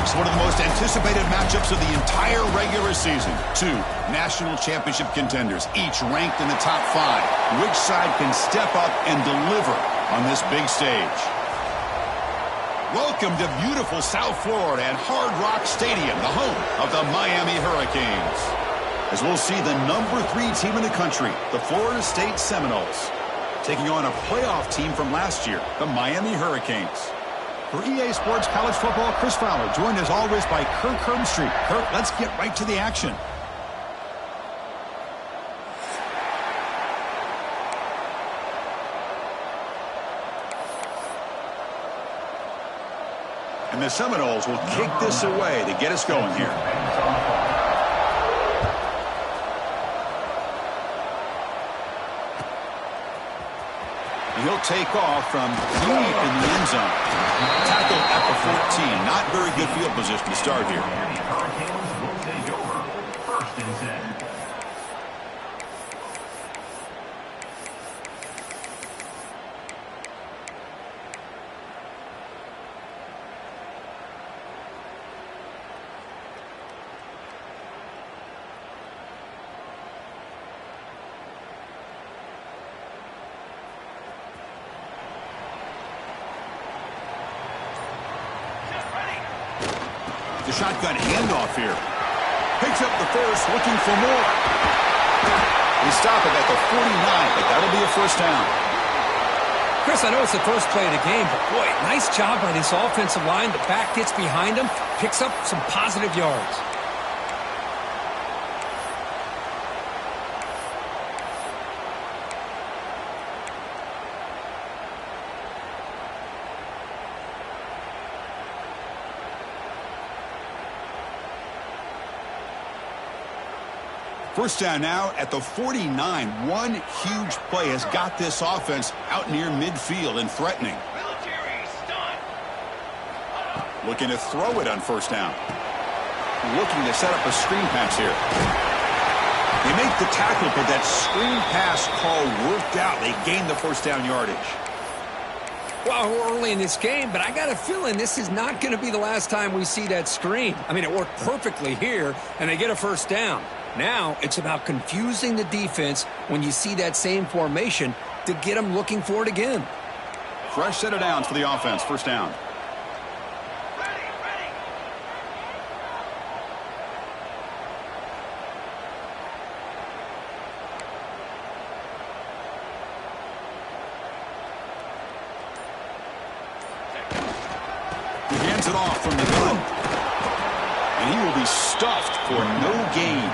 folks, one of the most anticipated matchups of the entire regular season. Two national championship contenders, each ranked in the top 5. Which side can step up and deliver on this big stage? Welcome to beautiful South Florida and Hard Rock Stadium, the home of the Miami Hurricanes. As we'll see the number 3 team in the country, the Florida State Seminoles, taking on a playoff team from last year, the Miami Hurricanes. For EA Sports College Football, Chris Fowler, joined as always by Kirk Herbstreit. Kirk, let's get right to the action. And the Seminoles will kick this away to get us going here. He'll take off from deep in the end zone. Tackle at the 14. Not very good field position to start here. Hurricanes will take over. 1st and 10. The shotgun handoff here. Picks up the first, looking for more. They stop it at the 49, but that'll be a 1st down. Chris, I know it's the first play of the game, but boy, nice job by this offensive line. The back gets behind him, picks up some positive yards. First down now at the 49. One huge play has got this offense out near midfield and threatening. Looking to throw it on 1st down. Looking to set up a screen pass here. They make the tackle, but that screen pass call worked out. They gained the 1st down yardage. Well, we're early in this game, but I got a feeling this is not going to be the last time we see that screen. I mean, it worked perfectly here, and they get a 1st down. Now it's about confusing the defense when you see that same formation to get them looking for it again. Fresh set of downs for the offense. 1st down. He hands it off from the gun. And he will be stuffed for no gain.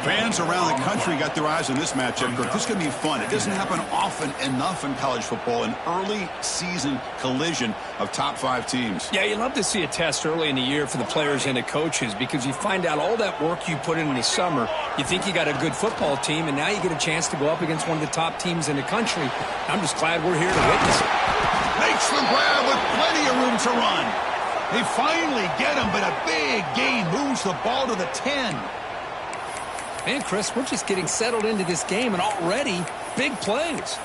Fans around the country got their eyes on this matchup. This is going to be fun. It doesn't happen often enough in college football, an early season collision of top 5 teams. Yeah, you love to see a test early in the year for the players and the coaches because you find out all that work you put in the summer. You think you got a good football team, and now you get a chance to go up against one of the top teams in the country. I'm just glad we're here to witness it. Makes the grab with plenty of room to run. They finally get him, but a big gain moves the ball to the 10. Man, Chris, we're just getting settled into this game, and already big plays.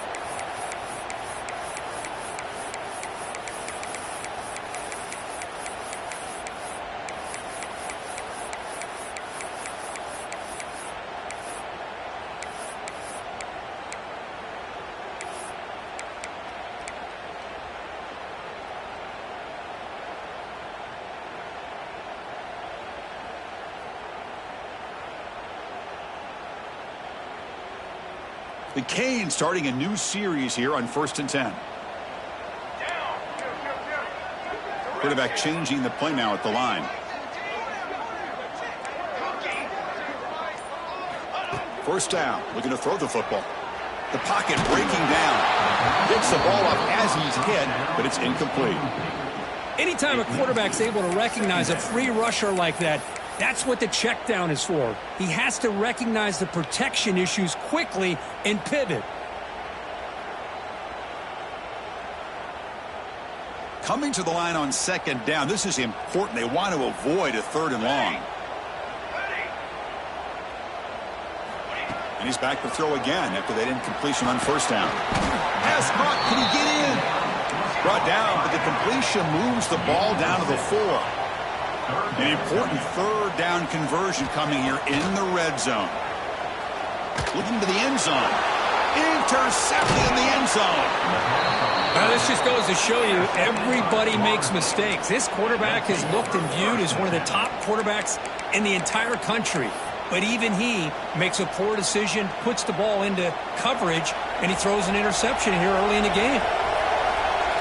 The Canes starting a new series here on 1st and 10. Quarterback changing the play now at the line. 1st down, looking to throw the football. The pocket breaking down. Gets the ball up as he's hit, but it's incomplete. Anytime a quarterback's able to recognize a free rusher like that, that's what the check down is for. He has to recognize the protection issues quickly and pivot. Coming to the line on 2nd down. This is important. They want to avoid a 3rd and long. And he's back to throw again after that incompletion on 1st down. Pass caught. Can he get in? Brought down, but the completion moves the ball down to the 4. An important third down conversion coming here in the red zone. Looking to the end zone. Intercepted in the end zone. Now, this just goes to show you everybody makes mistakes. This quarterback is looked and viewed as one of the top quarterbacks in the entire country. But even he makes a poor decision, puts the ball into coverage, and he throws an interception here early in the game.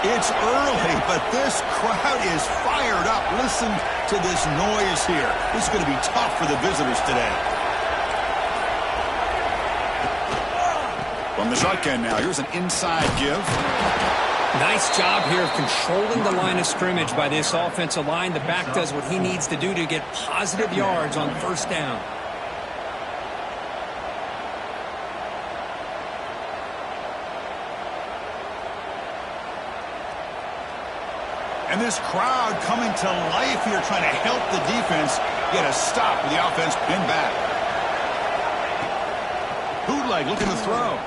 It's early, but this crowd is fired up. Listen to this noise here. This is going to be tough for the visitors today. From the shotgun now, here's an inside give. Nice job here of controlling the line of scrimmage by this offensive line. The back does what he needs to do to get positive yards on first down. And this crowd coming to life here, trying to help the defense get a stop with the offense pinned back. Bootleg looking to throw.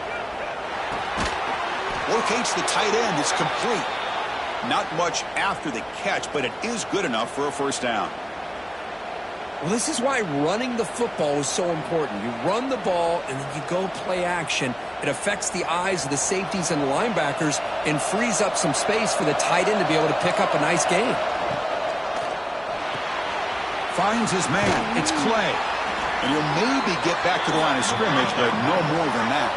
Locates the tight end. It's complete. Not much after the catch, but it is good enough for a first down. Well, this is why running the football is so important. You run the ball, and then you go play action. It affects the eyes of the safeties and the linebackers and frees up some space for the tight end to be able to pick up a nice gain. Finds his man. It's Clay. And he'll maybe get back to the line of scrimmage, but no more than that.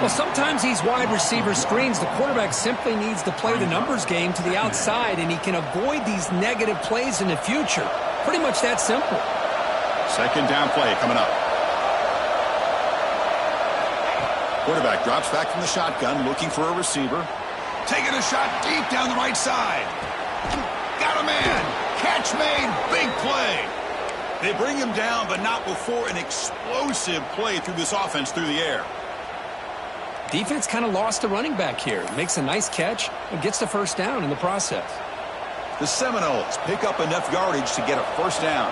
Well, sometimes these wide receiver screens, the quarterback simply needs to play the numbers game to the outside, and he can avoid these negative plays in the future. Pretty much that simple. Second down play coming up. Quarterback drops back from the shotgun, looking for a receiver. Taking a shot deep down the right side. Got a man. Catch made. Big play. They bring him down, but not before an explosive play through this offense through the air. Defense kind of lost the running back here. Makes a nice catch and gets the first down in the process. The Seminoles pick up enough yardage to get a first down.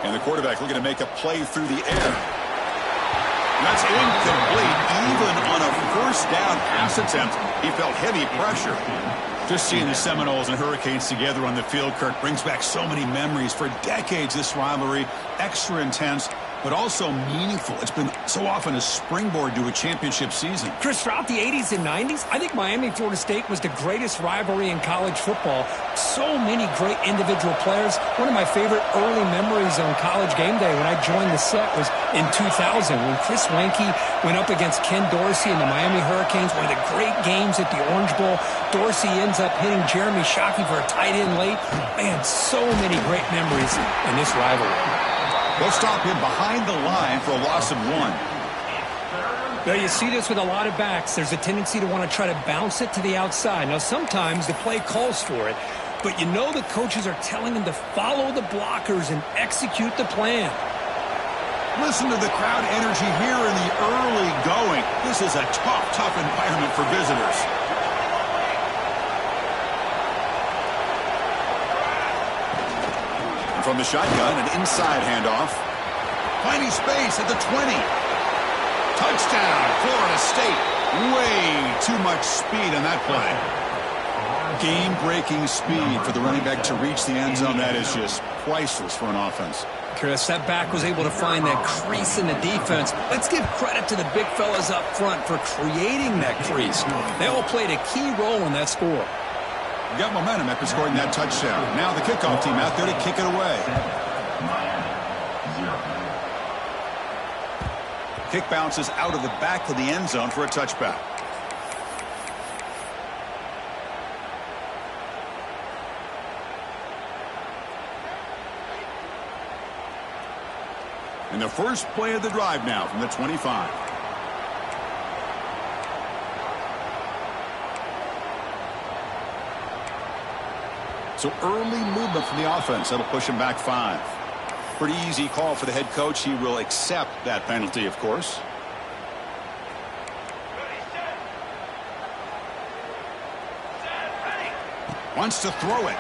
And the quarterback looking to make a play through the air. That's incomplete. Even on a first down pass attempt, he felt heavy pressure. Just seeing the Seminoles and Hurricanes together on the field, Kirk, brings back so many memories. For decades, this rivalry, extra intense, but also meaningful. It's been so often a springboard to a championship season. Chris, throughout the 80s and 90s, I think Miami-Florida State was the greatest rivalry in college football. So many great individual players. One of my favorite early memories on College Game Day when I joined the set was in 2000 when Chris Weinke went up against Ken Dorsey and the Miami Hurricanes. One of the great games at the Orange Bowl. Dorsey ends up hitting Jeremy Shockey for a tight end late. Man, so many great memories in this rivalry. They'll stop him behind the line for a loss of 1. Now, you see this with a lot of backs. There's a tendency to want to try to bounce it to the outside. Now, sometimes the play calls for it, but you know the coaches are telling them to follow the blockers and execute the plan. Listen to the crowd energy here in the early going. This is a tough environment for visitors. From the shotgun, an inside handoff. Finding space at the 20. Touchdown, Florida State. Way too much speed on that play. Game-breaking speed for the running back to reach the end zone. That is just priceless for an offense. Chris, that back was able to find that crease in the defense. Let's give credit to the big fellas up front for creating that crease. They all played a key role in that score. Got momentum after scoring that touchdown. Now the kickoff team out there to kick it away. Kick bounces out of the back of the end zone for a touchback. And the first play of the drive now from the 25. So early movement from the offense. That'll push him back 5. Pretty easy call for the head coach. He will accept that penalty, of course. Wants to throw it.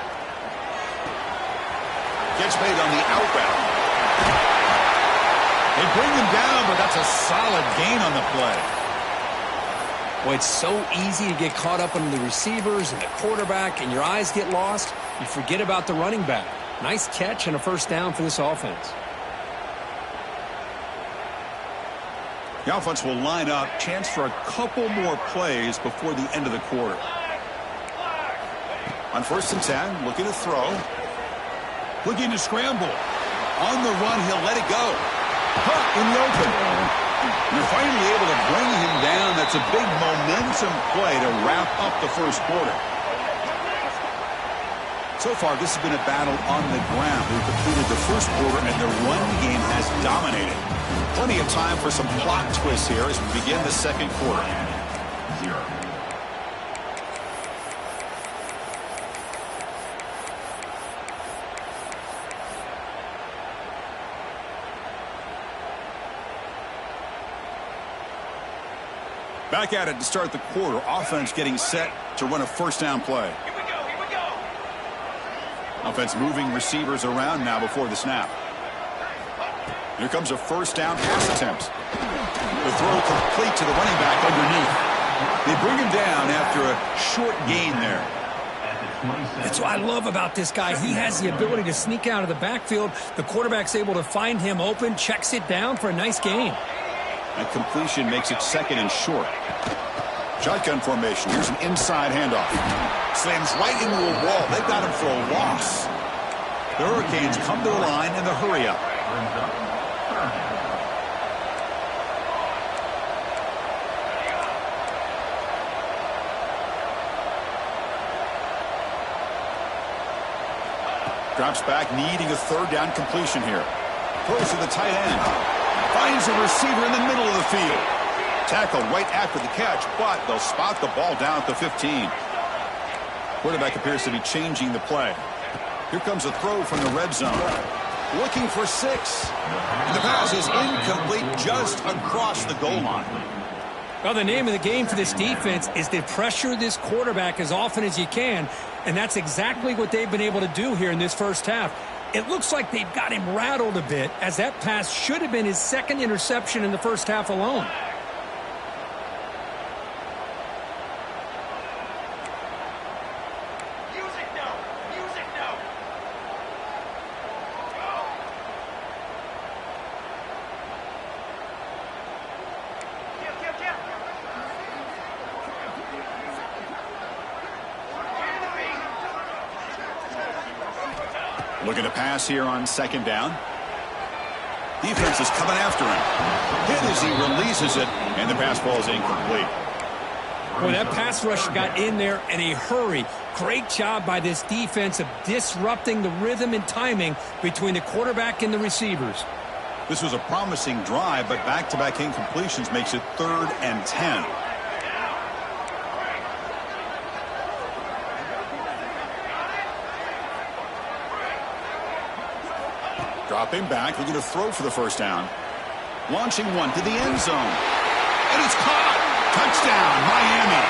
Gets made on the outbound. They bring him down, but that's a solid gain on the play. Well, it's so easy to get caught up on the receivers and the quarterback, and your eyes get lost. You forget about the running back. Nice catch and a first down for this offense. The offense will line up. Chance for a couple more plays before the end of the quarter. On 1st and 10, looking to throw. Looking to scramble. On the run, he'll let it go. Hurt in the open. You're finally able to bring him down. That's a big momentum play to wrap up the first quarter. So far, this has been a battle on the ground. We've completed the first quarter, and the run game has dominated. Plenty of time for some plot twists here as we begin the second quarter. 0. Back at it to start the quarter. Offense getting set to run a first down play. Here we go. Offense moving receivers around now before the snap. Here comes a first down pass attempt. The throw complete to the running back underneath. They bring him down after a short gain there. That's what I love about this guy. He has the ability to sneak out of the backfield. The quarterback's able to find him open, checks it down for a nice gain. That completion makes it second and short. Shotgun formation. Here's an inside handoff. Slams right into a wall. They've got him for a loss. The Hurricanes come to the line in the hurry-up. Drops back, needing a third down completion here. Throws to the tight end. Finds a receiver in the middle of the field. Tackle right after the catch, but they'll spot the ball down at the 15. Quarterback appears to be changing the play. Here comes a throw from the red zone. Looking for 6. And the pass is incomplete just across the goal line. Well, the name of the game for this defense is to pressure this quarterback as often as you can, and that's exactly what they've been able to do here in this first half. It looks like they've got him rattled a bit, as that pass should have been his second interception in the first half alone. Looking to pass here on second down. Defense is coming after him. Hit as he releases it, and the pass ball is incomplete. Well, that pass rush got in there in a hurry. Great job by this defense of disrupting the rhythm and timing between the quarterback and the receivers. This was a promising drive, but back-to-back incompletions makes it 3rd and 10. Dropping back, looking to throw for the first down. Launching one to the end zone. And it's caught. Touchdown, Miami.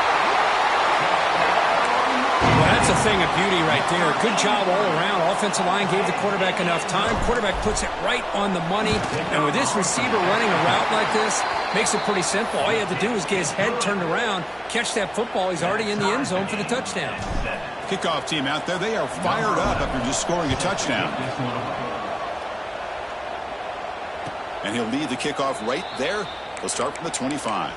Well, that's a thing of beauty right there. Good job all around. Offensive line gave the quarterback enough time. Quarterback puts it right on the money. And with this receiver running a route like this, makes it pretty simple. All you have to do is get his head turned around, catch that football. He's already in the end zone for the touchdown. Kickoff team out there, they are fired up after just scoring a touchdown. And he'll lead the kickoff right there. He'll start from the 25.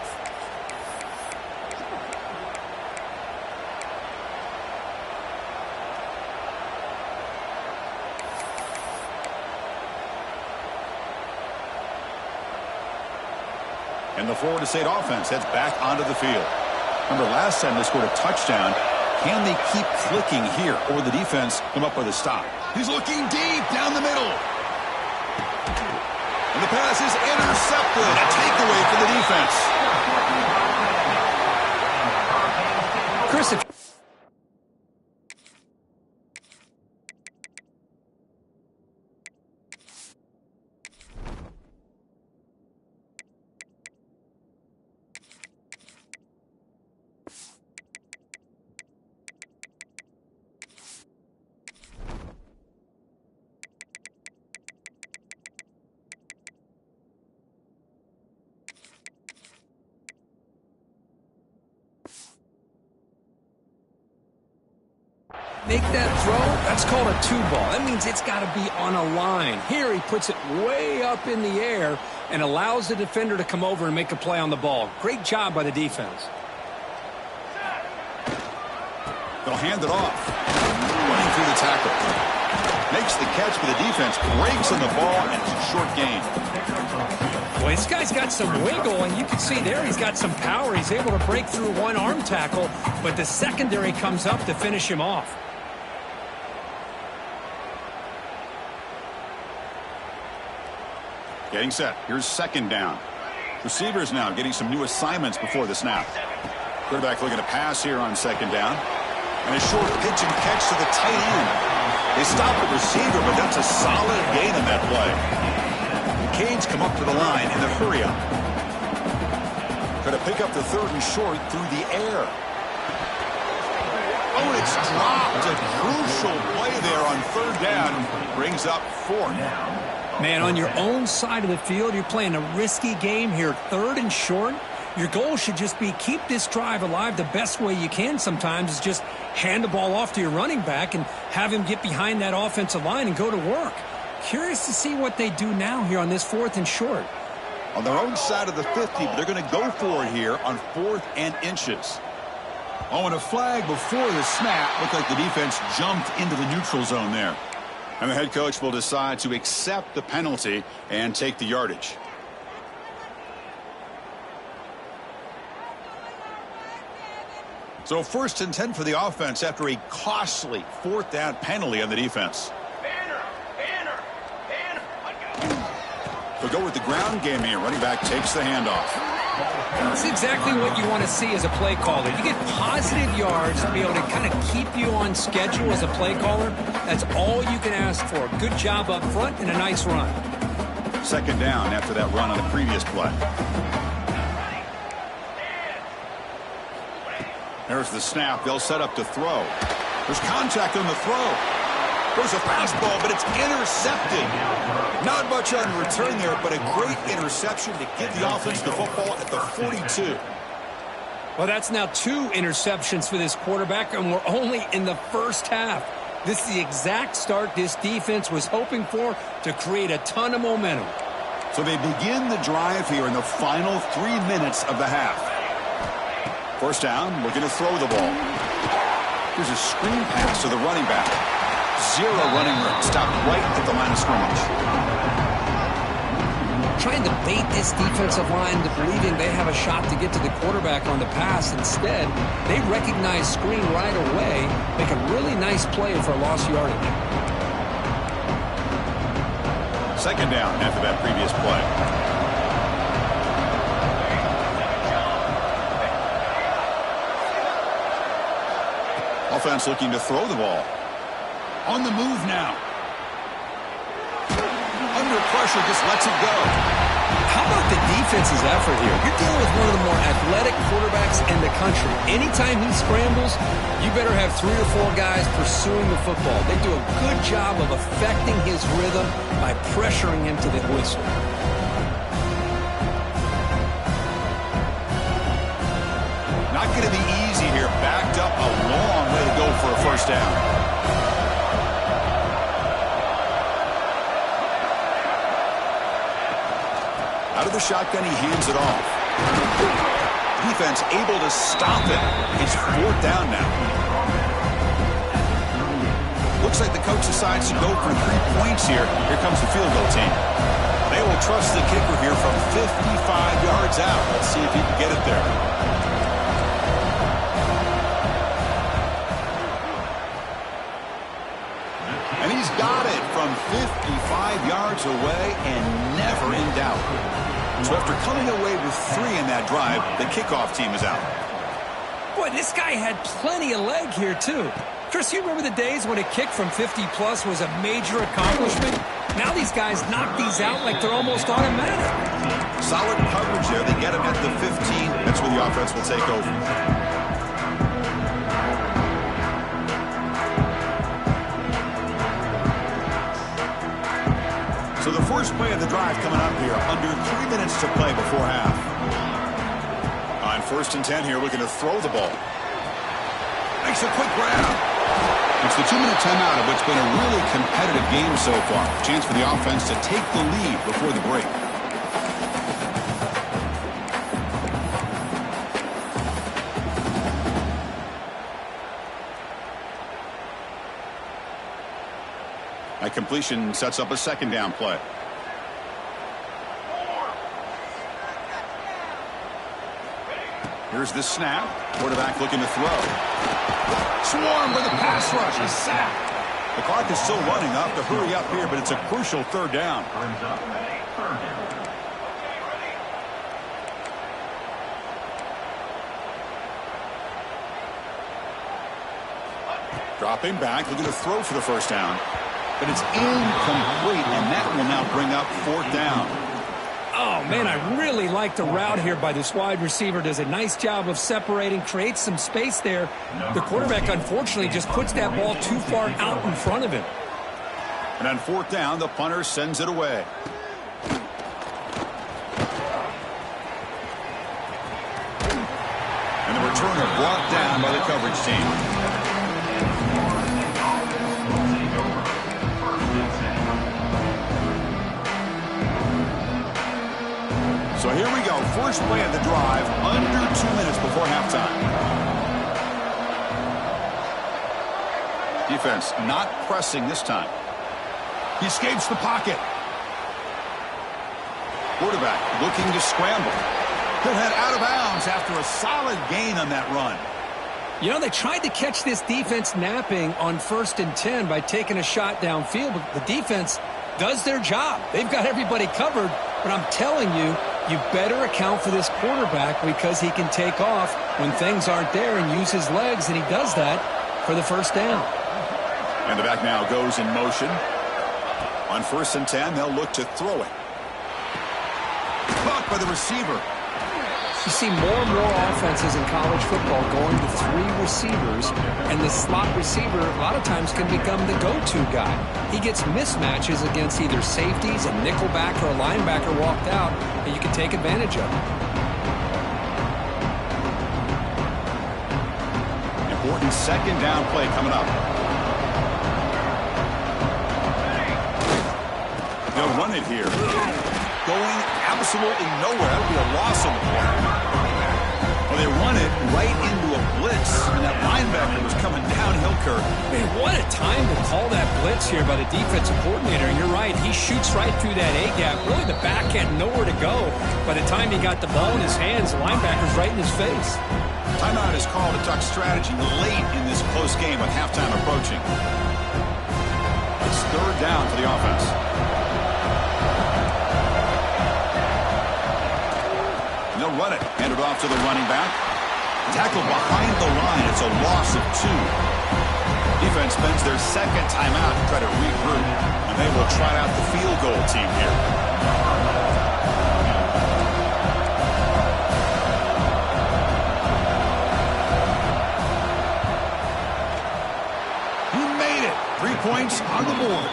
And the Florida State offense heads back onto the field. Remember, last time they scored a touchdown. Can they keep clicking here, or will the defense come up with a stop? He's looking deep down the middle. And the pass is intercepted. A takeaway for the defense. Chris, make that throw, that's called a two ball. That means it's got to be on a line. Here he puts it way up in the air and allows the defender to come over and make a play on the ball. Great job by the defense. They'll hand it off. Running through the tackle. Makes the catch, but the defense breaks on the ball, and it's a short gain. Well, this guy's got some wiggle, and you can see there he's got some power. He's able to break through one arm tackle, but the secondary comes up to finish him off. Getting set. Here's second down. Receivers now getting some new assignments before the snap. Quarterback looking to pass here on second down. And a short pitch and catch to the tight end. They stop the receiver, but that's a solid gain on that play. The Canes come up to the line in the hurry-up. Going to pick up the third and short through the air. Oh, it's dropped. A crucial play there on third down. Brings up fourth. Man, on your own side of the field, you're playing a risky game here. Third and short. Your goal should just be keep this drive alive the best way you can sometimes is just hand the ball off to your running back and have him get behind that offensive line and go to work. Curious to see what they do now here on this fourth and short. On their own side of the 50, but they're going to go for it here on 4th and inches. Oh, and a flag before the snap. Looked like the defense jumped into the neutral zone there. And the head coach will decide to accept the penalty and take the yardage. So 1st and 10 for the offense after a costly 4th down penalty on the defense. They'll go with the ground game here. Running back takes the handoff. That's exactly what you want to see as a play caller. You get positive yards to be able to kind of keep you on schedule as a play caller. That's all you can ask for. Good job up front and a nice run. Second down after that run on the previous play. There's the snap. They'll set up to throw. There's contact on the throw. There's a fastball, but it's intercepted. Not much on return there, but a great interception to give the offense the football at the 42. Well, that's now 2 interceptions for this quarterback, and we're only in the first half. This is the exact start this defense was hoping for to create a ton of momentum. So they begin the drive here in the final 3 minutes of the half. First down, looking to throw the ball. There's a screen pass to the running back. 0 running room. Stopped right at the line of scrimmage. Trying to bait this defensive line to believing they have a shot to get to the quarterback on the pass. Instead, they recognize screen right away. Make a really nice play for lost yardage. Second down after that previous play. Offense looking to throw the ball. On the move now. Under pressure, just lets it go. How about the defense's effort here? You're dealing with one of the more athletic quarterbacks in the country. Anytime he scrambles, you better have 3 or 4 guys pursuing the football. They do a good job of affecting his rhythm by pressuring him to the whistle. Not going to be easy here. Backed up a long way to go for a first down. Out of the shotgun, he hands it off. Defense able to stop it. It's 4th down now. Looks like the coach decides to go for 3 points here. Here comes the field goal team. They will trust the kicker here from 55 yards out. Let's see if he can get it there. And he's got it from 55 yards away and never in doubt. So after coming away with 3 in that drive, the kickoff team is out. Boy, this guy had plenty of leg here, too. Chris, you remember the days when a kick from 50-plus was a major accomplishment? Now these guys knock these out like they're almost automatic. Solid coverage there. They get him at the 15. That's where the offense will take over. So the first play of the drive coming up here. Under 3 minutes to play before half. On 1st and 10 here, looking to throw the ball. Makes a quick grab. It's the 2-minute timeout of what's been a really competitive game so far. Chance for the offense to take the lead before the break. That completion sets up a second down play. Here's the snap. Quarterback looking to throw. Swarmed with a pass rush. A sack. The clock is still running. Up to hurry up here, but it's a crucial third down. Dropping back, looking to throw for the first down. But it's incomplete, and that will now bring up fourth down. Oh, man, I really like the route here by this wide receiver. Does a nice job of separating, creates some space there. The quarterback, unfortunately, just puts that ball too far out in front of him. And on fourth down, the punter sends it away. And the returner brought down by the coverage team. So here we go. First play of the drive, under 2 minutes before halftime. Defense not pressing this time. He escapes the pocket. Quarterback looking to scramble. He'll head out of bounds after a solid gain on that run. You know, they tried to catch this defense napping on 1st and 10 by taking a shot downfield, but the defense does their job. They've got everybody covered, but I'm telling you, you better account for this quarterback because he can take off when things aren't there and use his legs, and he does that for the first down. And the back now goes in motion. On 1st and 10, they'll look to throw it. Caught by the receiver. You see more and more offenses in college football going to 3 receivers, and the slot receiver a lot of times can become the go-to guy. He gets mismatches against either safeties, a nickelback, or a linebacker walked out, and you can take advantage of it. Important second down play coming up. They'll run it here. Going absolutely nowhere. That'll be a loss on the play. Well, they run it right into a blitz, and that linebacker was coming downhill, Kirk. Man, what a time to call that blitz here by the defensive coordinator. And you're right, he shoots right through that A-gap. Really, the back had nowhere to go. By the time he got the ball in his hands, the linebacker's right in his face. Timeout is called to talk strategy late in this close game with halftime approaching. It's third down for the offense. They'll run it. Hand it off to the running back. Tackled behind the line. It's a loss of 2. Defense spends their second timeout to try to regroup. And they will try out the field goal team here. You made it. 3 points on the board.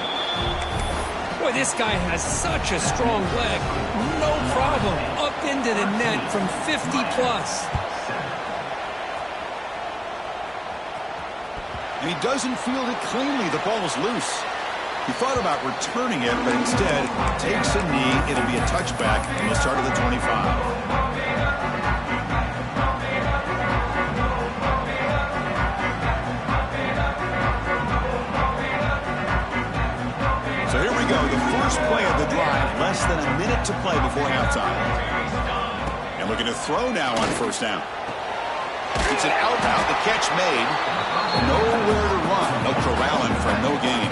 Boy, this guy has such a strong leg. No problem. Up into the net from 50-plus. And he doesn't field it cleanly. The ball is loose. He thought about returning it, but instead takes a knee. It'll be a touchback from the start of the 25. Play of the drive, less than a minute to play before halftime. And looking to throw now on first down. It's an out route, the catch made. Nowhere to run. No corralling for no gain.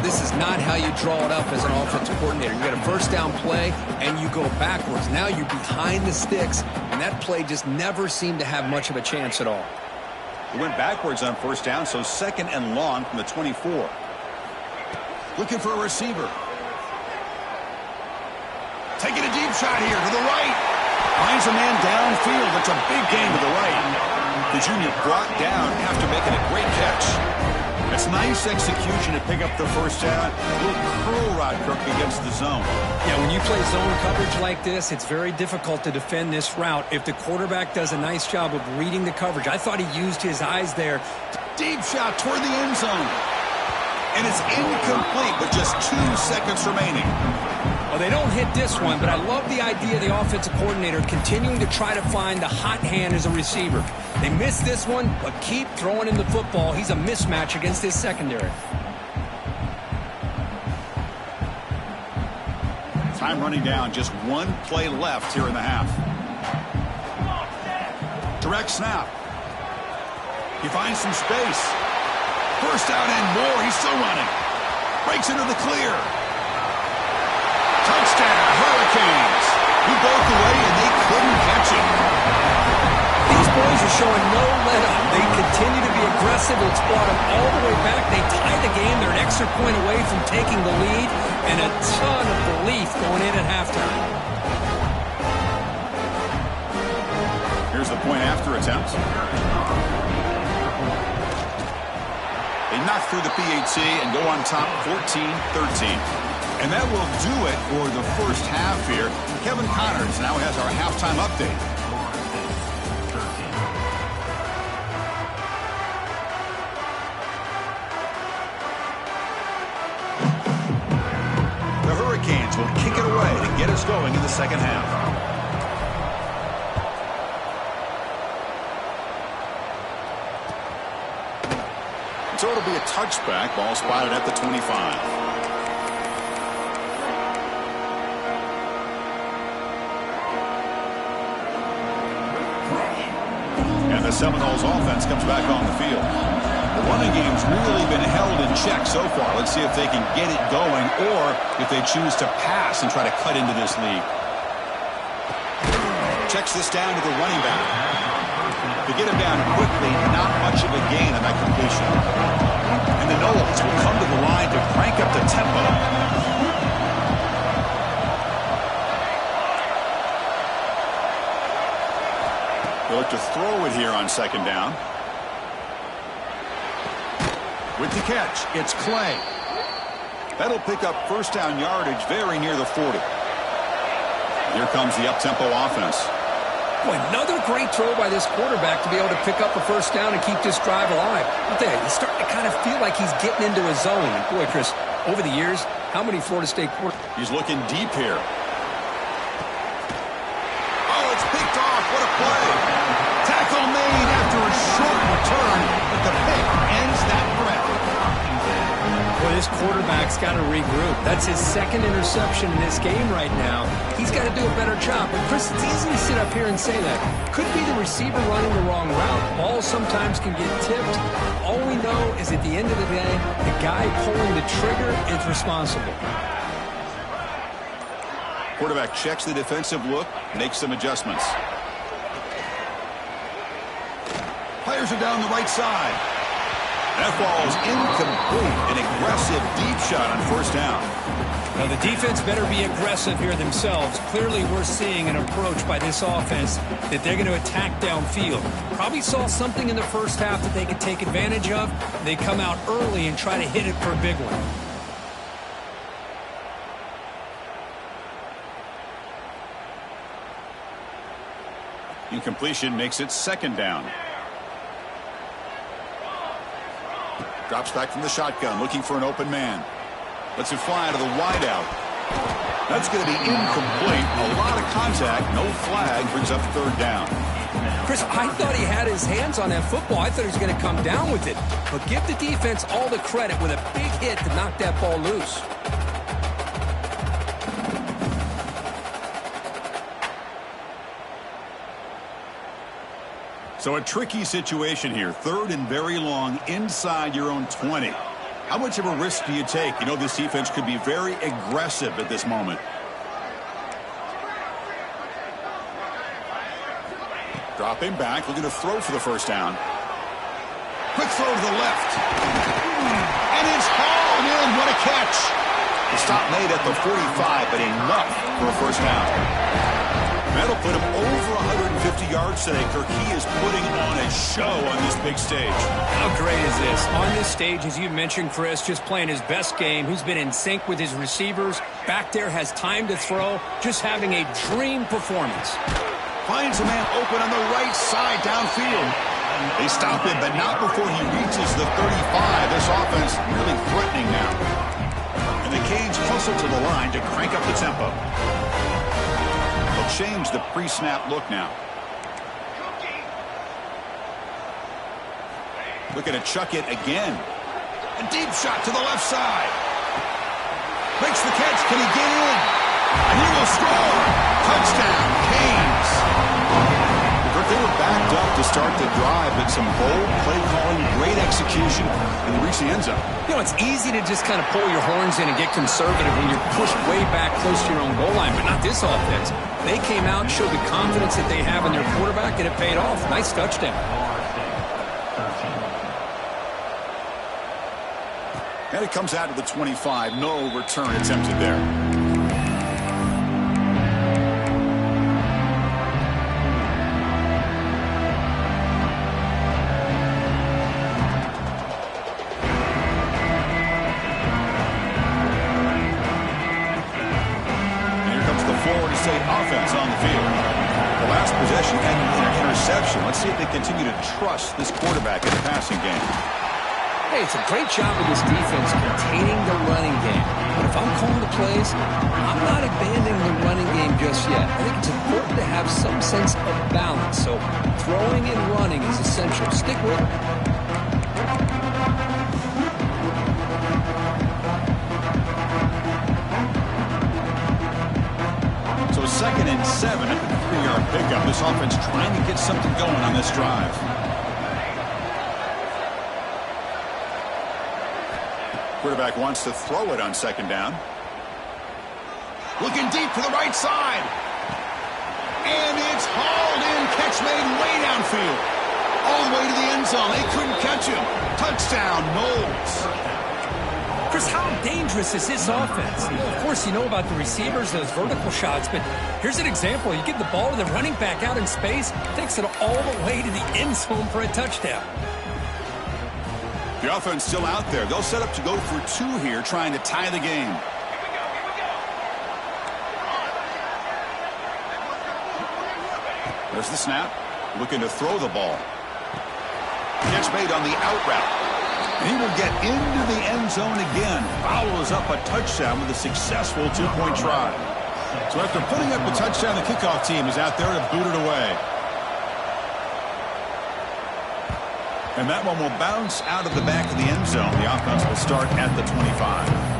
This is not how you draw it up as an offensive coordinator. You got a first down play, and you go backwards. Now you're behind the sticks, and that play just never seemed to have much of a chance at all. He went backwards on first down, so second and long from the 24. Looking for a receiver. Taking a deep shot here to the right. Finds a man downfield. It's a big gain to the right. The junior brought down after making a great catch. It's nice execution to pick up the first down. A little curl rod, Kirk, against the zone. Yeah, when you play zone coverage like this, it's very difficult to defend this route if the quarterback does a nice job of reading the coverage. I thought he used his eyes there Deep shot toward the end zone. And it's incomplete with just 2 seconds remaining. Well, they don't hit this one, but I love the idea of the offensive coordinator continuing to try to find the hot hand as a receiver. They missed this one, but keep throwing him the football. He's a mismatch against his secondary. Time running down, just 1 play left here in the half. Direct snap. He finds some space. First down and more. He's still running. Breaks into the clear. Touchdown, Hurricanes. He broke away and they couldn't catch him. These boys are showing no let-up. They continue to be aggressive. It's brought them all the way back. They tie the game. They're an extra point away from taking the lead. And a ton of belief going in at halftime. Here's the point after attempt. They knock through the PAT and go on top 14-13. And that will do it for the first half here. Kevin Connors now has our halftime update. The Hurricanes will kick it away to get us going in the second half. So it'll be a touchback. Ball spotted at the 25. And the Seminoles offense comes back on the field. The running game's really been held in check so far. Let's see if they can get it going or if they choose to pass and try to cut into this lead. Checks this down to the running back. To get him down quickly, not much of a gain on that completion. And the Noles will come to the line to crank up the tempo. They'll look to throw it here on second down. With the catch, it's Clay. That'll pick up first down yardage very near the 40. Here comes the up-tempo offense. Boy, another great throw by this quarterback to be able to pick up a first down and keep this drive alive. But there, he's starting to kind of feel like he's getting into a zone. And boy, Chris, over the years, how many Florida State quarterbacks? He's looking deep here. Oh, it's picked off. What a play. Tackle made after a short return, but the pick ends that threat. Boy, this quarterback's got to regroup. That's his second interception in this game right now. He's got to do a better job. But, Chris, it's easy to sit up here and say that. Could be the receiver running the wrong route. Balls sometimes can get tipped. All we know is at the end of the day, the guy pulling the trigger is responsible. Quarterback checks the defensive look, makes some adjustments. Players are down the right side. That ball's incomplete. An aggressive deep shot on first down. Now the defense better be aggressive here themselves. Clearly we're seeing an approach by this offense that they're going to attack downfield. Probably saw something in the first half that they could take advantage of. They come out early and try to hit it for a big one. Incompletion makes it second down. Drops back from the shotgun, looking for an open man. Lets it fly to the wideout. That's going to be incomplete. A lot of contact, no flag, brings up third down. Chris, I thought he had his hands on that football. I thought he was going to come down with it. But give the defense all the credit with a big hit to knock that ball loose. So a tricky situation here. Third and very long inside your own 20. How much of a risk do you take? You know this defense could be very aggressive at this moment. Dropping back, looking to throw for the first down. Quick throw to the left. And it's hauled in. What a catch. The stop made at the 45, but enough for a first down. That'll put him over 150 yards today. Kirk, he is putting on a show on this big stage. How great is this? On this stage, as you mentioned, Chris, just playing his best game. He's been in sync with his receivers. Back there has time to throw. Just having a dream performance. Finds a man open on the right side downfield. They stop him, but not before he reaches the 35. This offense really threatening now. And the Canes hustle to the line to crank up the tempo. They'll change the pre-snap look now. Looking to chuck it again. A deep shot to the left side. Makes the catch. Can he get in? And he will score. Touchdown, Canes. They were backed up to start the drive, but some bold play calling, great execution, and they reach the end zone. You know, it's easy to just kind of pull your horns in and get conservative when you're pushed way back close to your own goal line, but not this offense. They came out and showed the confidence that they have in their quarterback, and it paid off. Nice touchdown. And it comes out to the 25. No return attempted there. Offense on the field. The last possession ended in an interception. Let's see if they continue to trust this quarterback in the passing game. Hey, it's a great job of this defense containing the running game. But if I'm calling the plays, I'm not abandoning the running game just yet. I think it's important to have some sense of balance. So throwing and running is essential. Stick with it. So 2nd and 7 at the 3-yard pickup. This offense trying to get something going on this drive. Quarterback wants to throw it on 2nd down. Looking deep to the right side. And it's hauled in. Catch made way downfield. All the way to the end zone. They couldn't catch him. Touchdown, Knowles. Chris, how dangerous is this offense? Of course, you know about the receivers, those vertical shots, but here's an example. You give the ball to the running back out in space, takes it all the way to the end zone for a touchdown. The offense still out there. They'll set up to go for 2 here, trying to tie the game. There's the snap. Looking to throw the ball. Catch made on the out route. He will get into the end zone again. Follows up a touchdown with a successful 2-point try. So after putting up a touchdown, the kickoff team is out there to boot it away. And that one will bounce out of the back of the end zone. The offense will start at the 25.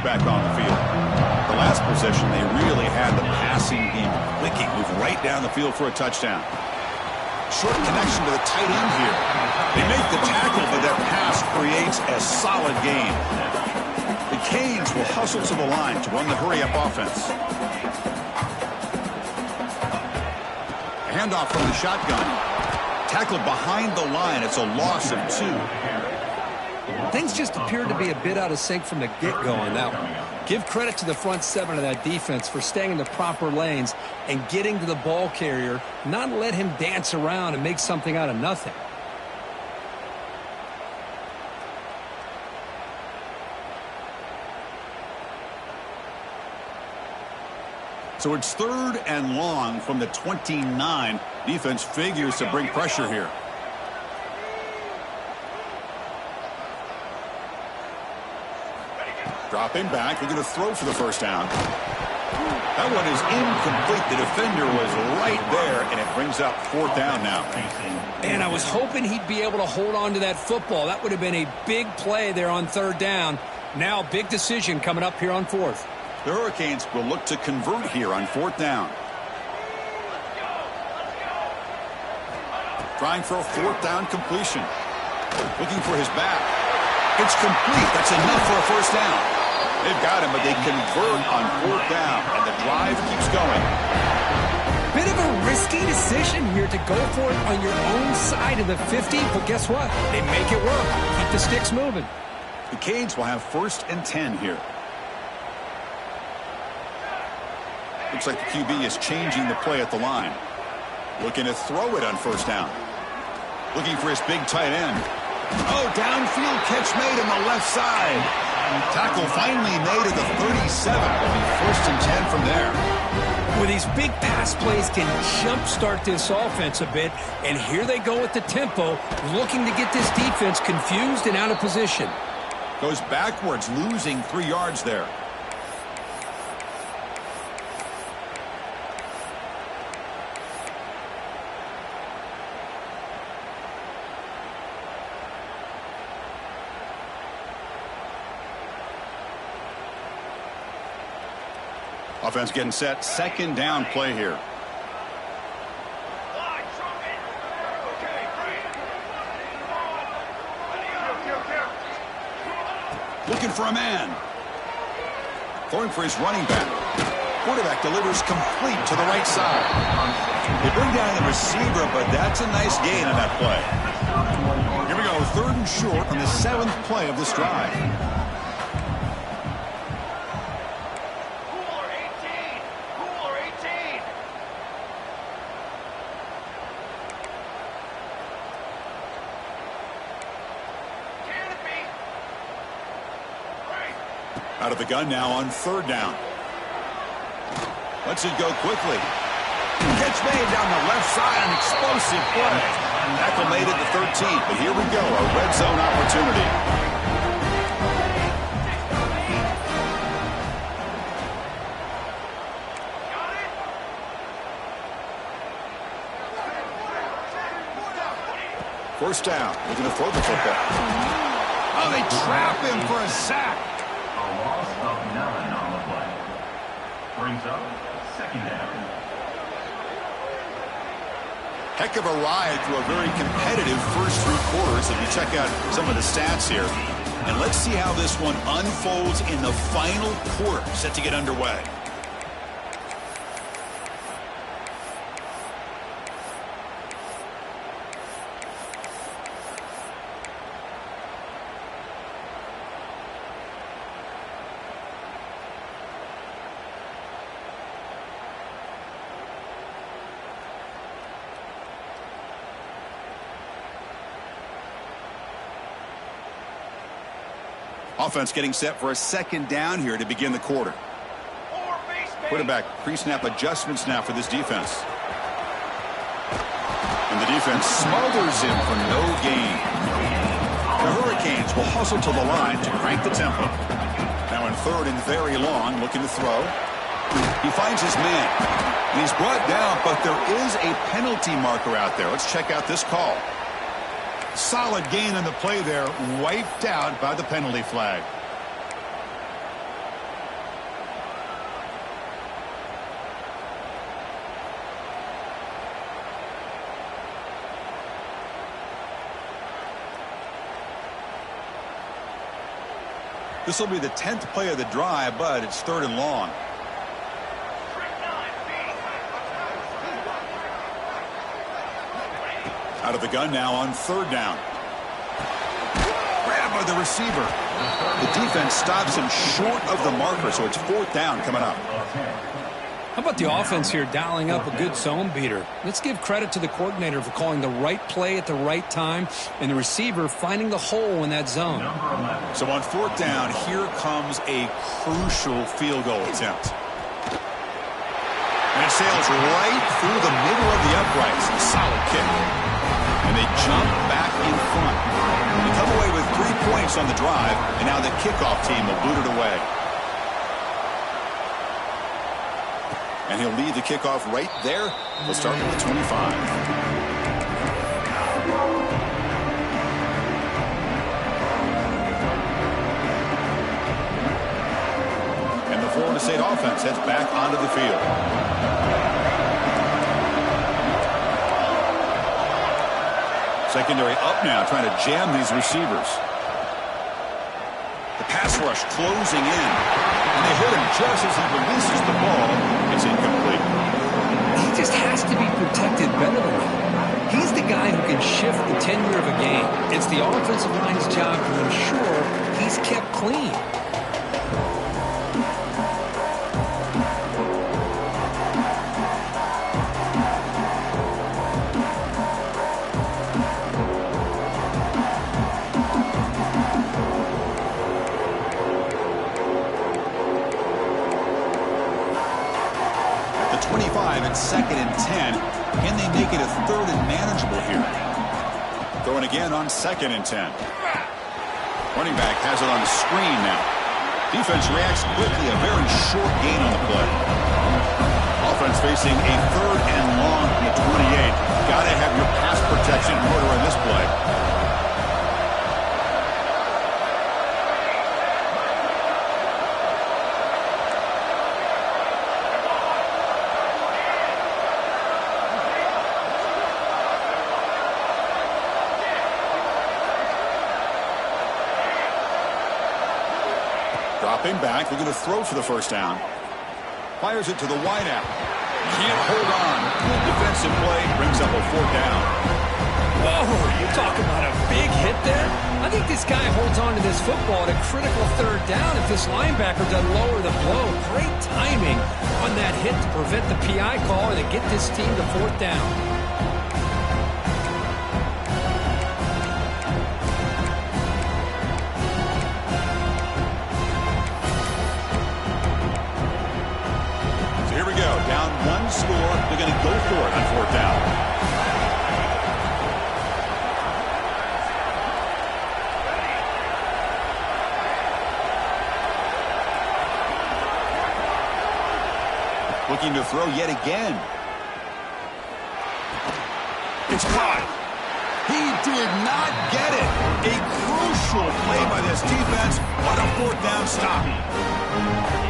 Back on the field. The last possession, they really had the passing game clicking. Move right down the field for a touchdown. Short connection to the tight end here. They make the tackle, but that pass creates a solid gain. The Canes will hustle to the line to run the hurry-up offense. A handoff from the shotgun. Tackled behind the line. It's a loss of 2. Things just appeared to be a bit out of sync from the get-go on that one. Give credit to the front 7 of that defense for staying in the proper lanes and getting to the ball carrier, not let him dance around and make something out of nothing. So it's 3rd and long from the 29. Defense figures to bring pressure here. Dropping back, looking to throw for the 1st down. That one is incomplete. The defender was right there, and it brings up 4th down now. And I was hoping he'd be able to hold on to that football. That would have been a big play there on 3rd down. Now, big decision coming up here on 4th. The Hurricanes will look to convert here on 4th down. Trying for a 4th down completion. Looking for his back. It's complete. That's enough for a 1st down. They've got him, but they convert on 4th down, and the drive keeps going. Bit of a risky decision here to go for it on your own side of the 50, but guess what? They make it work. Keep the sticks moving. The Canes will have 1st and 10 here. Looks like the QB is changing the play at the line. Looking to throw it on 1st down. Looking for his big tight end. Oh, downfield catch made on the left side. Tackle finally made at the 37. Will be 1st and 10 from there. Well, these big pass plays can jumpstart this offense a bit, and here they go with the tempo, looking to get this defense confused and out of position. Goes backwards, losing 3 yards there. Offense getting set. 2nd down play here. Looking for a man. Throwing for his running back. Quarterback delivers complete to the right side. They bring down the receiver, but that's a nice gain on that play. Here we go. 3rd and short on the 7th play of this drive. Out of the gun now on 3rd down. Lets it go quickly. Catch made down the left side, an explosive play. Tackle made at the 13, but here we go, a red zone opportunity. First down, looking to throw the football. Oh, they trap him for a sack. A loss of 9 on the play. Brings up 2nd down. Heck of a ride through a very competitive first 3 quarters if you check out some of the stats here. And let's see how this one unfolds in the final quarter set to get underway. Offense getting set for a 2nd down here to begin the quarter. Quarterback pre-snap adjustments now for this defense. And the defense smothers him for no gain. The Hurricanes will hustle to the line to crank the tempo. Now in 3rd and very long, looking to throw. He finds his man. And he's brought down, but there is a penalty marker out there. Let's check out this call. Solid gain on the play there, wiped out by the penalty flag. This will be the 10th play of the drive, but it's 3rd and long. Out of the gun now on 3rd down. Grabbed by the receiver. The defense stops him short of the marker, so it's 4th down coming up. How about the offense here dialing up a good zone beater? Let's give credit to the coordinator for calling the right play at the right time and the receiver finding the hole in that zone. So on 4th down, here comes a crucial field goal attempt. And it sails right through the middle of the uprights. A solid kick. And they jump back in front. They come away with 3 points on the drive, and now the kickoff team will boot it away. And he'll lead the kickoff right there. He'll start at the 25. And the Florida State offense heads back onto the field. Secondary up now, trying to jam these receivers. The pass rush closing in. And they hit him just as he releases the ball. It's incomplete. He just has to be protected better than that. He's the guy who can shift the tenure of a game. It's the offensive line's job to ensure he's kept clean. At the 25 and 2nd and 10. Can they make it a 3rd and manageable here? Throwing again on 2nd and 10. Running back has it on the screen now. Defense reacts quickly. A very short gain on the play. Offense facing a 3rd and long from the 28. Got to have your pass protection in order in this play. Dropping back, looking to throw for the first down. Fires it to the wideout. Can't hold on. Good defensive play. Brings up a 4th down. Whoa, you talk about a big hit there. I think this guy holds on to this football at a critical 3rd down if this linebacker doesn't lower the blow. Great timing on that hit to prevent the PI call and to get this team to 4th down. Down 1 score. They're going to go for it on 4th down. Looking to throw yet again. It's caught. He did not get it. A crucial play by this defense. What a 4th down stop.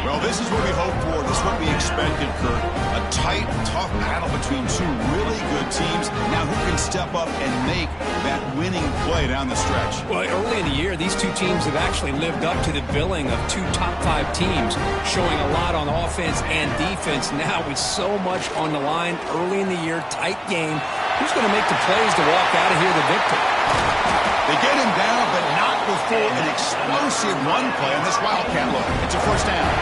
Well, this is what we hoped for. This is what we expected, Kurt. A tight, tough battle between 2 really good teams. Now who can step up and make that winning play down the stretch? Well, early in the year, these 2 teams have actually lived up to the billing of 2 top 5 teams, showing a lot on offense and defense. Now with so much on the line early in the year, tight game. Who's going to make the plays to walk out of here the victor? They get him down, but not before an explosive run play on this Wildcat look. It's a 1st down.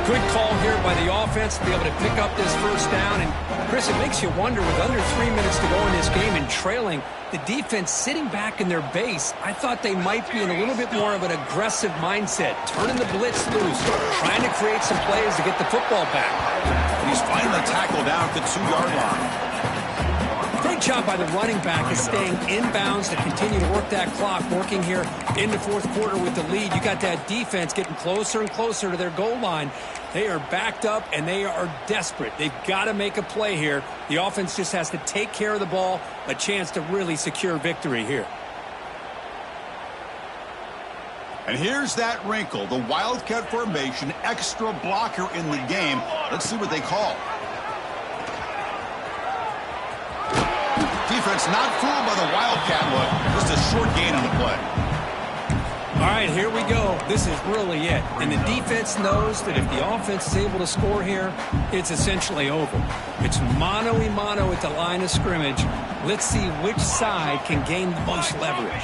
Good call here by the offense to be able to pick up this 1st down. And, Chris, it makes you wonder, with under 3 minutes to go in this game and trailing, the defense sitting back in their base, I thought they might be in a little bit more of an aggressive mindset, turning the blitz loose, trying to create some plays to get the football back. And he's finally tackled out at the 2-yard line. Great job by the running back is staying inbounds to continue to work that clock, working here in the 4th quarter with the lead. You got that defense getting closer and closer to their goal line. They are backed up, and they are desperate. They've got to make a play here. The offense just has to take care of the ball, a chance to really secure victory here. And here's that wrinkle, the Wildcat formation, extra blocker in the game. Let's see what they call. Defense not fooled by the Wildcat look. Just a short gain on the play. All right, here we go. This is really it. And the defense knows that if the offense is able to score here, it's essentially over. It's mano-a-mano at the line of scrimmage. Let's see which side can gain the most leverage.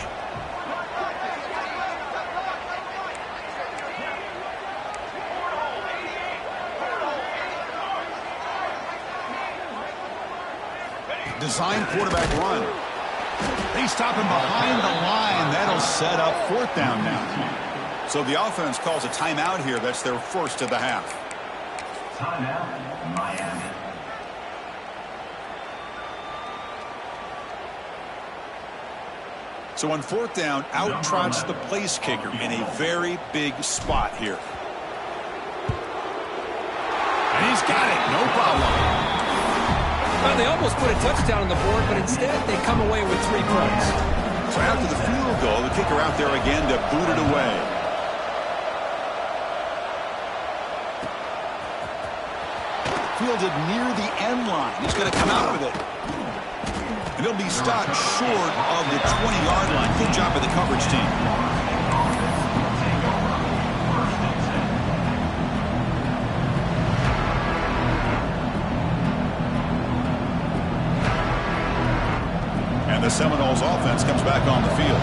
Design quarterback run. They stop him behind the line. That'll set up 4th down now. So the offense calls a timeout here. That's their 1st of the half. Timeout, Miami. So on 4th down, out trots the place kicker in a very big spot here. And he's got it. No problem. Well, they almost put a touchdown on the board, but instead they come away with 3 points. So after the field goal, the kicker out there again to boot it away. Fielded near the end line. He's going to come out with it. And he'll be stopped short of the 20-yard line. Good job by the coverage team. And the Seminoles offense comes back on the field.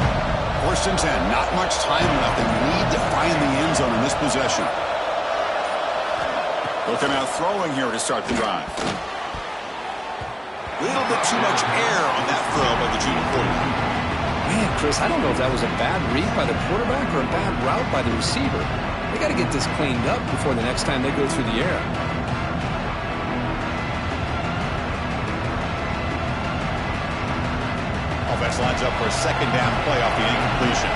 1st and 10. Not much time left. They need to find the end zone in this possession. They'll come out throwing here to start the drive. A little bit too much air on that throw by the junior quarterback. Man, Chris, I don't know if that was a bad read by the quarterback or a bad route by the receiver. They got to get this cleaned up before the next time they go through the air. Offense lines up for a 2nd down play off the incompletion.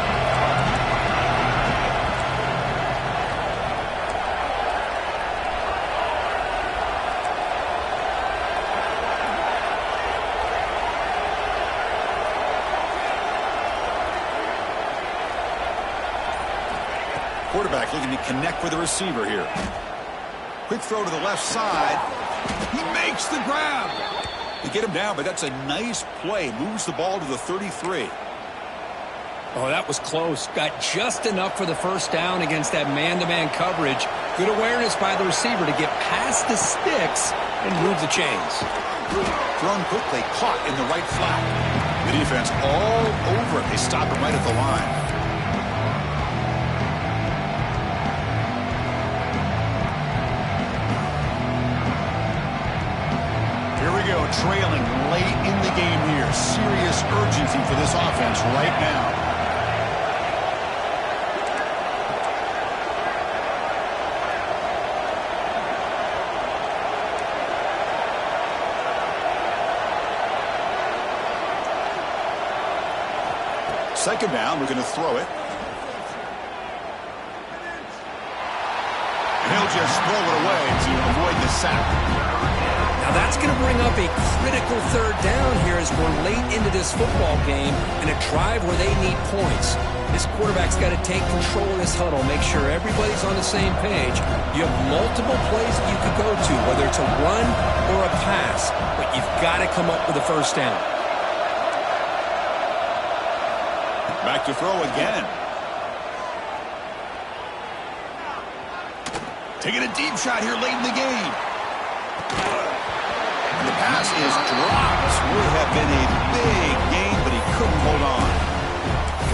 Quarterback looking to connect with the receiver here. Quick throw to the left side. He makes the grab. They get him down, but that's a nice play. Moves the ball to the 33. Oh, that was close. Got just enough for the 1st down against that man-to-man coverage. Good awareness by the receiver to get past the sticks and move the chains. Thrown quickly, caught in the right flat. The defense all over it. They stop it right at the line. Trailing late in the game here. Serious urgency for this offense right now. Second down, we're going to throw it. And he'll just throw it away to avoid the sack. Now that's going to bring up a critical 3rd down here as we're late into this football game in a drive where they need points. This quarterback's got to take control of this huddle, make sure everybody's on the same page. You have multiple plays that you could go to, whether it's a run or a pass, but you've got to come up with a 1st down. Back to throw again. Taking a deep shot here late in the game. The pass is dropped. Would have been a big gain, but he couldn't hold on.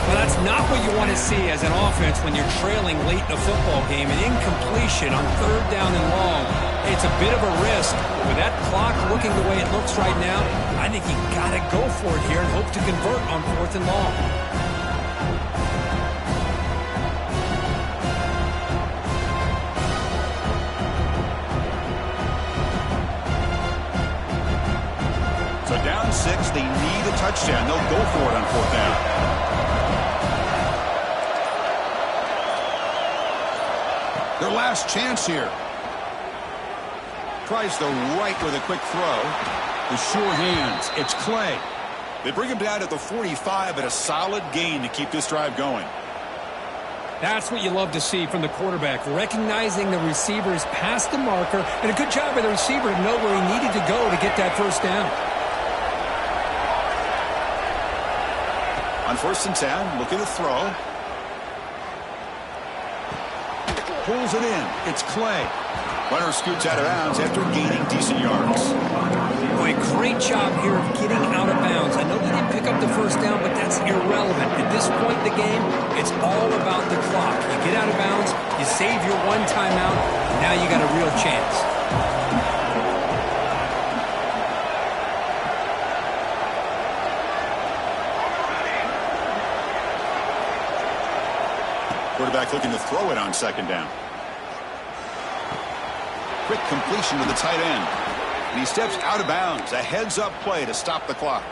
Well, that's not what you want to see as an offense when you're trailing late in a football game. An incompletion on 3rd down and long. It's a bit of a risk. With that clock looking the way it looks right now, I think you got to go for it here and hope to convert on 4th and long. So down 6, they need a touchdown. They'll go for it on 4th down. Their last chance here. Tries the right with a quick throw. The sure hands. It's Clay. They bring him down at the 45, but a solid gain to keep this drive going. That's what you love to see from the quarterback, recognizing the receiver's past the marker, and a good job by the receiver to know where he needed to go to get that 1st down. On 1st and 10, looking to throw. Pulls it in. It's Clay. Runner scoots out of bounds after gaining decent yards. Boy, great job here of getting out of bounds. I know they didn't pick up the 1st down, but that's irrelevant. At this point in the game, it's all about the clock. You get out of bounds, you save your 1 timeout, and now you got a real chance. Quarterback looking to throw it on 2nd down. Quick completion to the tight end. And he steps out of bounds. A heads-up play to stop the clock.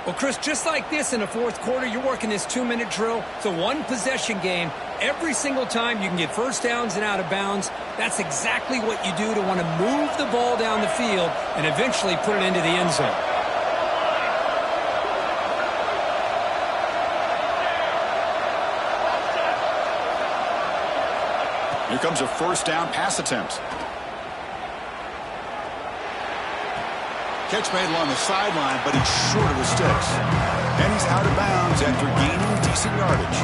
Well, Chris, just like this in the 4th quarter, you're working this 2-minute drill. It's a 1-possession game. Every single time you can get 1st downs and out of bounds, that's exactly what you do to want to move the ball down the field and eventually put it into the end zone. Here comes a 1st down pass attempt. Catch made along the sideline, but he's short of the sticks. And he's out of bounds after gaining decent yardage.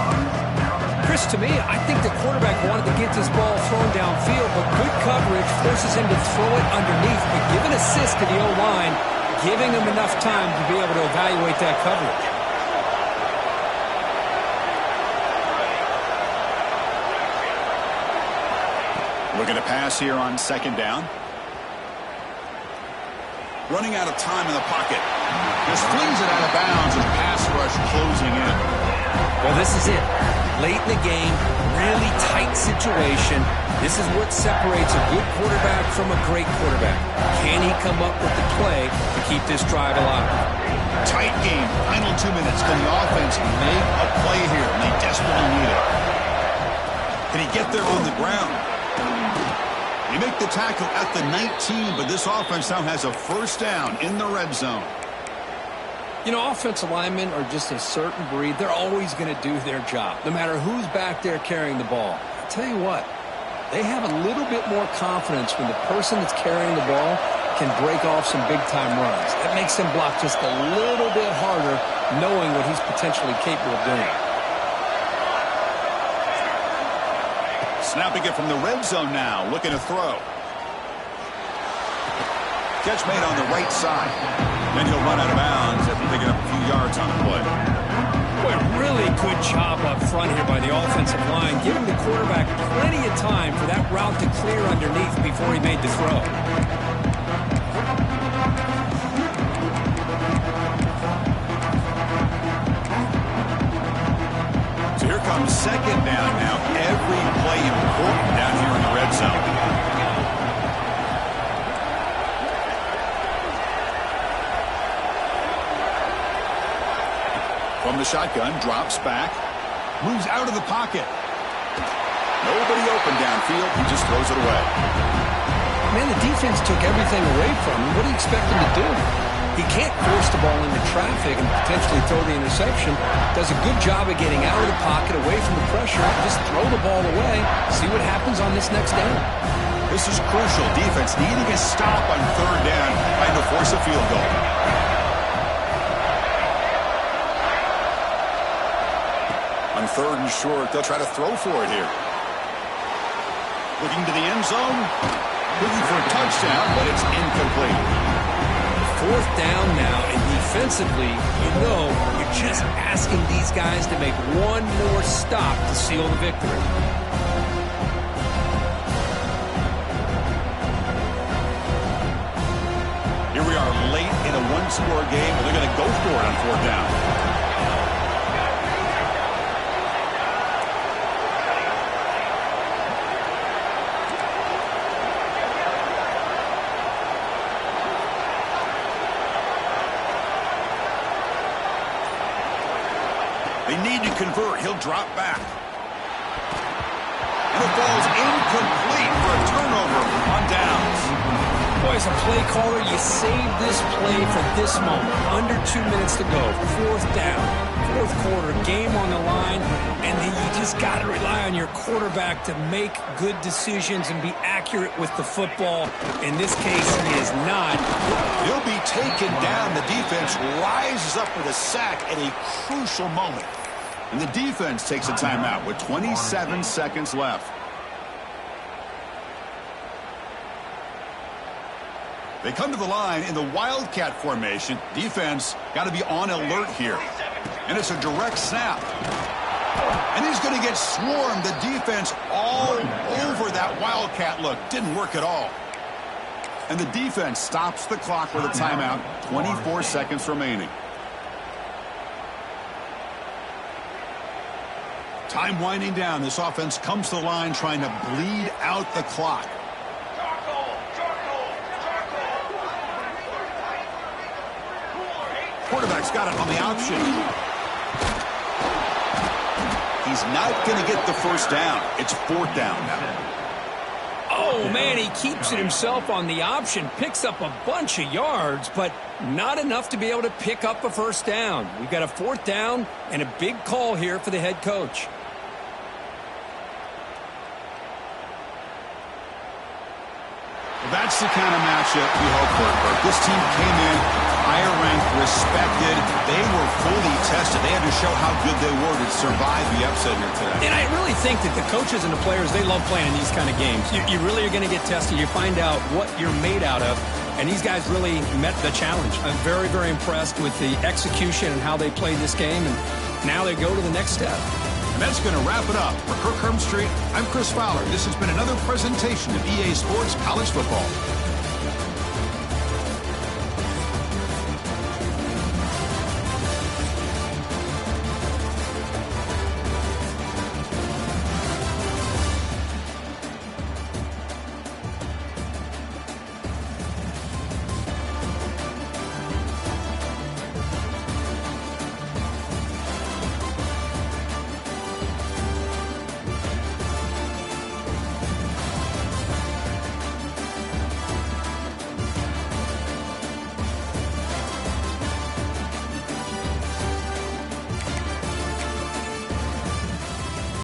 Chris, to me, I think the quarterback wanted to get this ball thrown downfield, but good coverage forces him to throw it underneath. But give an assist to the O-line, giving him enough time to be able to evaluate that coverage. Looking to pass here on second down. Running out of time in the pocket. Just flings it out of bounds with pass rush closing in. Well, this is it. Late in the game, really tight situation. This is what separates a good quarterback from a great quarterback. Can he come up with the play to keep this drive alive? Tight game. Final 2 minutes. Can the offense make a play here? And they desperately need it. Can he get there on the ground? They make the tackle at the 19, but this offense now has a first down in the red zone. You know, offensive linemen are just a certain breed. They're always going to do their job, no matter who's back there carrying the ball. I'll tell you what, they have a little bit more confidence when the person that's carrying the ball can break off some big-time runs. That makes them block just a little bit harder, knowing what he's potentially capable of doing. Snapping it from the red zone now, looking to throw. Catch made on the right side. Then he'll run out of bounds after picking up a few yards on the play. Boy, really good job up front here by the offensive line, giving the quarterback plenty of time for that route to clear underneath before he made the throw. So here comes second down now. Every play important down here in the red zone. From the shotgun, drops back, moves out of the pocket. Nobody open downfield. He just throws it away. Man, the defense took everything away from him. What do you expect him to do? He can't force the ball into traffic and potentially throw the interception. Does a good job of getting out of the pocket, away from the pressure, just throw the ball away, see what happens on this next down. This is crucial. Defense needing a stop on third down, trying to force a field goal. On third and short, they'll try to throw for it here. Looking to the end zone, looking for a touchdown, but it's incomplete. Fourth down now, and defensively, you know, you're just asking these guys to make one more stop to seal the victory. Here we are late in a one-score game, but they're going to go for it on fourth down. They need to convert. He'll drop back. And it falls incomplete for a turnover on downs. Boy, as a play caller, you save this play for this moment. Under 2 minutes to go. Fourth down. Fourth quarter. Game on the line. And then you just got to rely on your quarterback to make good decisions and be accurate with the football. In this case, he is not. He'll be taken down. The defense rises up with a sack at a crucial moment. And the defense takes a timeout with 27 seconds left. They come to the line in the Wildcat formation. Defense got to be on alert here. And it's a direct snap. And he's going to get swarmed. The defense all over that Wildcat look. Didn't work at all. And the defense stops the clock with a timeout. 24 seconds remaining. Time winding down. This offense comes to the line trying to bleed out the clock. Quarterback's got it on the option. He's not going to get the first down. It's fourth down now. Oh, man, he keeps it himself on the option. Picks up a bunch of yards, but not enough to be able to pick up a first down. We've got a fourth down and a big call here for the head coach. That's the kind of matchup we hope for. This team came in higher ranked, respected. They were fully tested. They had to show how good they were to survive the upset here today. And I really think that the coaches and the players, they love playing in these kind of games. You really are going to get tested. You find out what you're made out of. And these guys really met the challenge. I'm very, very impressed with the execution and how they played this game, and now they go to the next step. And that's going to wrap it up. For Kirk Street, I'm Chris Fowler. This has been another presentation of EA Sports College Football.